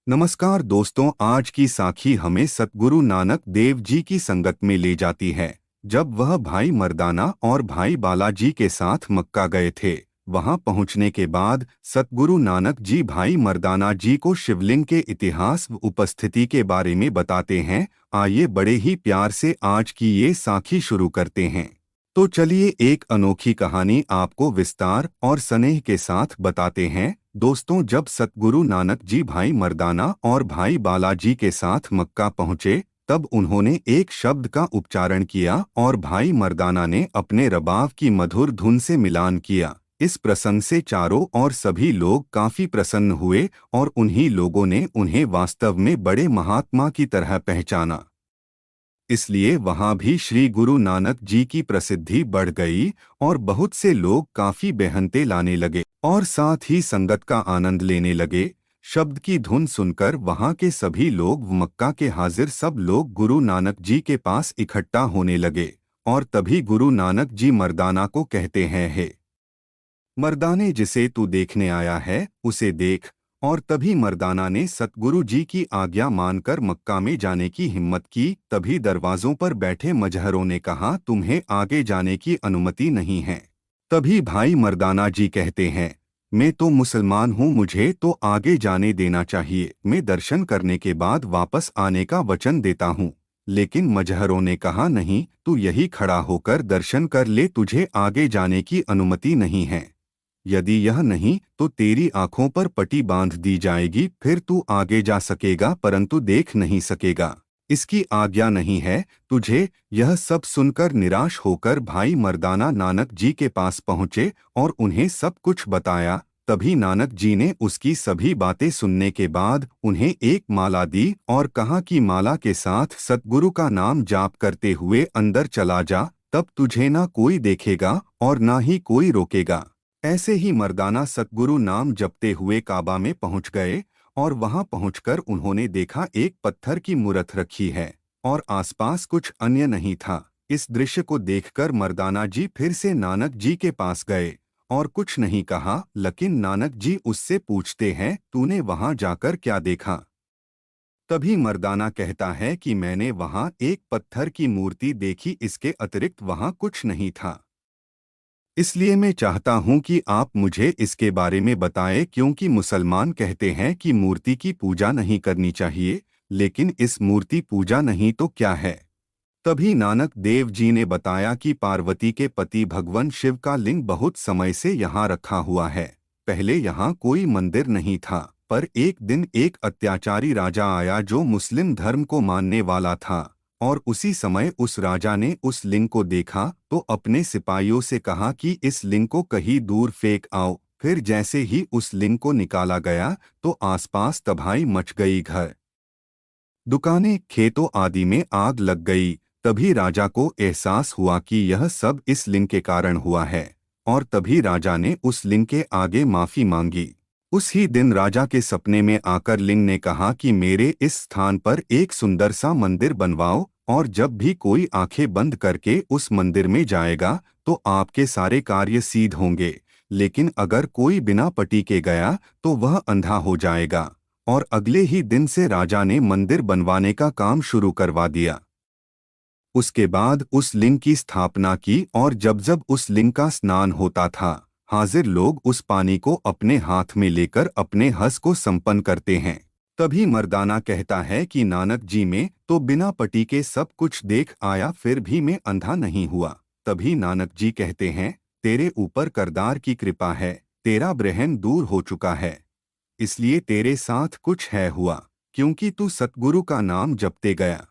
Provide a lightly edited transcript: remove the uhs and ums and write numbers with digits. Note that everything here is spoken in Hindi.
नमस्कार दोस्तों, आज की साखी हमें सतगुरु नानक देव जी की संगत में ले जाती है। जब वह भाई मर्दाना और भाई बालाजी के साथ मक्का गए थे, वहां पहुंचने के बाद सतगुरु नानक जी भाई मर्दाना जी को शिवलिंग के इतिहास व उपस्थिति के बारे में बताते हैं। आइए बड़े ही प्यार से आज की ये साखी शुरू करते हैं। तो चलिए एक अनोखी कहानी आपको विस्तार और स्नेह के साथ बताते हैं। दोस्तों, जब सतगुरु नानक जी भाई मर्दाना और भाई बालाजी के साथ मक्का पहुंचे, तब उन्होंने एक शब्द का उच्चारण किया और भाई मर्दाना ने अपने रबाब की मधुर धुन से मिलान किया। इस प्रसंग से चारों और सभी लोग काफी प्रसन्न हुए और उन्हीं लोगों ने उन्हें वास्तव में बड़े महात्मा की तरह पहचाना। इसलिए वहां भी श्री गुरु नानक जी की प्रसिद्धि बढ़ गई और बहुत से लोग काफी बेहनते लाने लगे और साथ ही संगत का आनंद लेने लगे। शब्द की धुन सुनकर वहां के सभी लोग मक्का के हाजिर सब लोग गुरु नानक जी के पास इकट्ठा होने लगे और तभी गुरु नानक जी मर्दाना को कहते हैं, हे मर्दाने, जिसे तू देखने आया है उसे देख। और तभी मर्दाना ने सतगुरु जी की आज्ञा मानकर मक्का में जाने की हिम्मत की। तभी दरवाजों पर बैठे मजहरों ने कहा, तुम्हें आगे जाने की अनुमति नहीं है। तभी भाई मर्दाना जी कहते हैं, मैं तो मुसलमान हूँ, मुझे तो आगे जाने देना चाहिए। मैं दर्शन करने के बाद वापस आने का वचन देता हूँ। लेकिन मजहरों ने कहा, नहीं, तू यही खड़ा होकर दर्शन कर ले, तुझे आगे जाने की अनुमति नहीं है। यदि यह नहीं तो तेरी आंखों पर पट्टी बांध दी जाएगी, फिर तू आगे जा सकेगा परंतु देख नहीं सकेगा। इसकी आज्ञा नहीं है तुझे। यह सब सुनकर निराश होकर भाई मर्दाना नानक जी के पास पहुँचे और उन्हें सब कुछ बताया। तभी नानक जी ने उसकी सभी बातें सुनने के बाद उन्हें एक माला दी और कहा कि माला के साथ सतगुरु का नाम जाप करते हुए अंदर चला जा, तब तुझे ना कोई देखेगा और ना ही कोई रोकेगा। ऐसे ही मर्दाना सतगुरु नाम जपते हुए काबा में पहुंच गए और वहां पहुंचकर उन्होंने देखा एक पत्थर की मूरत रखी है और आसपास कुछ अन्य नहीं था। इस दृश्य को देखकर मर्दाना जी फिर से नानक जी के पास गए और कुछ नहीं कहा, लेकिन नानक जी उससे पूछते हैं, तूने वहां जाकर क्या देखा? तभी मर्दाना कहता है कि मैंने वहां एक पत्थर की मूर्ति देखी, इसके अतिरिक्त वहां कुछ नहीं था। इसलिए मैं चाहता हूं कि आप मुझे इसके बारे में बताएं, क्योंकि मुसलमान कहते हैं कि मूर्ति की पूजा नहीं करनी चाहिए, लेकिन इस मूर्ति पूजा नहीं तो क्या है? तभी नानक देव जी ने बताया कि पार्वती के पति भगवान शिव का लिंग बहुत समय से यहाँ रखा हुआ है। पहले यहाँ कोई मंदिर नहीं था, पर एक दिन एक अत्याचारी राजा आया जो मुस्लिम धर्म को मानने वाला था और उसी समय उस राजा ने उस लिंग को देखा तो अपने सिपाहियों से कहा कि इस लिंग को कहीं दूर फेंक आओ। फिर जैसे ही उस लिंग को निकाला गया तो आसपास तबाही मच गई, घर, दुकानें, खेतों आदि में आग लग गई। तभी राजा को एहसास हुआ कि यह सब इस लिंग के कारण हुआ है और तभी राजा ने उस लिंग के आगे माफी मांगी। उस ही दिन राजा के सपने में आकर लिंग ने कहा कि मेरे इस स्थान पर एक सुंदर सा मंदिर बनवाओ और जब भी कोई आंखें बंद करके उस मंदिर में जाएगा तो आपके सारे कार्य सिद्ध होंगे, लेकिन अगर कोई बिना पटी के गया तो वह अंधा हो जाएगा। और अगले ही दिन से राजा ने मंदिर बनवाने का काम शुरू करवा दिया। उसके बाद उस लिंग की स्थापना की और जब जब उस लिंग का स्नान होता था, हाजिर लोग उस पानी को अपने हाथ में लेकर अपने हस को संपन्न करते हैं। तभी मर्दाना कहता है कि नानक जी में तो बिना पटी के सब कुछ देख आया, फिर भी मैं अंधा नहीं हुआ। तभी नानक जी कहते हैं, तेरे ऊपर करदार की कृपा है, तेरा ब्रहन दूर हो चुका है, इसलिए तेरे साथ कुछ है हुआ, क्योंकि तू सतगुरु का नाम जपते गया।